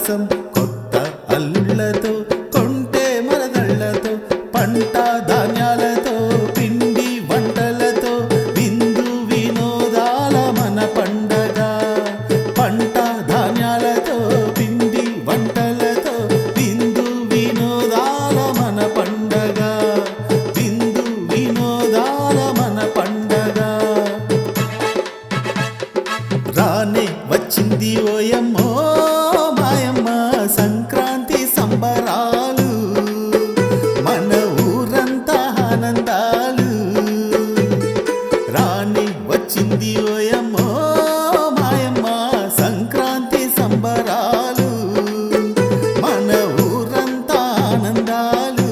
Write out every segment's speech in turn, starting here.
కోసం కొత్త అల్లుళ్ళతో కొంటే మరదళ్ళతో పంట ధాన్యాలతో పిండి వంటలతో విందు వినోదాల మన పండగ. పంట ధాన్యాలతో పిండి వంటలతో విందు వినోదాల మన పండగ. విందు వినోదాల మన పండగ. రానే వచ్చింది ఓయమ్మో మాయమ్మ సంక్రాంతి సంబరాలు, మన ఊరంతా ఆనందాలు. రానే వచ్చింది ఓయమ్మో మాయమ్మ సంక్రాంతి సంబరాలు, మన ఊరంతా ఆనందాలు.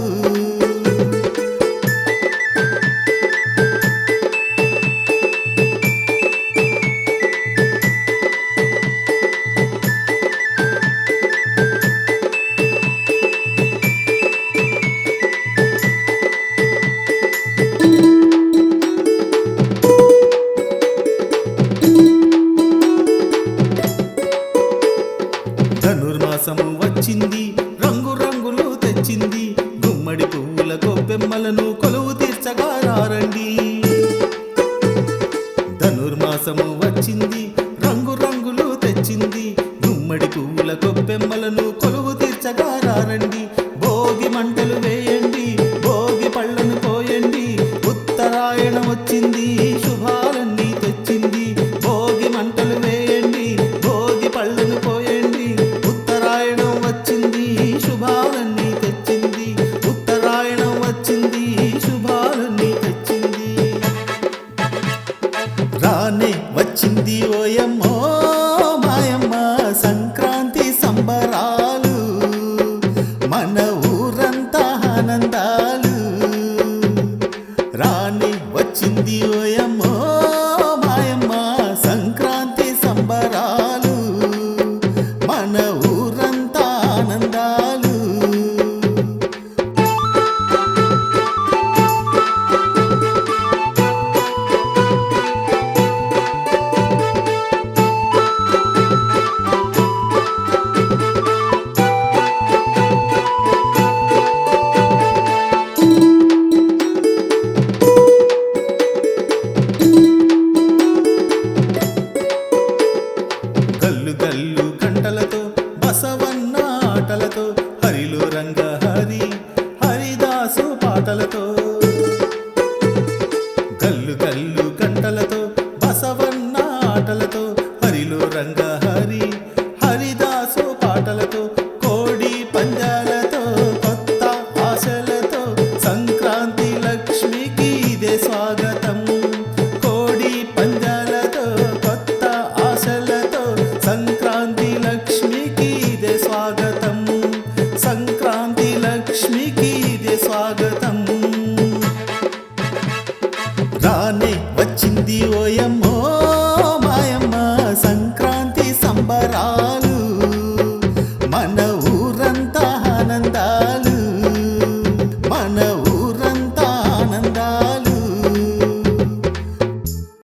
ధనుర్మాసము వచ్చింది రంగు రంగులు తెచ్చింది, గుమ్మడి పువ్వుల గొబ్బెమ్మలను కొలువు తీర్చగా రండి. ధనుర్మాసము వచ్చింది రంగు రంగులు తెచ్చింది, గుమ్మడి పువ్వుల గొబ్బెమ్మలను కొలువు తీర్చగా రండి. భోగి మంటలు వేయండి, భోగి పళ్ళను పోయండి, ఉత్తరాయణం వచ్చింది శుభాలన్నీ తెచ్చింది. భోగి మంటలు వేయండి, భోగి పళ్ళను పోయండి, ఉత్తరాయణం వచ్చింది శుభాలన్నీ తెచ్చింది. ఉత్తరాయణం వచ్చింది శుభాలన్నీ తెచ్చింది. రానే వచ్చింది ఓయమ్మో మాయమ్మ సంక్రాంతి సంబరాలు, మన ఊరంతా ఆనందాలు. రానే వచ్చింది ఓయమ్మో మాయమ్మ సంక్రాంతి సంబరాలు, మన ఊరంతా ఆనందాలు. గల్లు గల్లు గంటలతో బసవన్న ఆటలతో హరిలో రంగ హరి హరిదాసు పాటలతో. గల్లు గల్లు గంటలతో బసవన్న ఆటలతో హరిలో రంగ హరి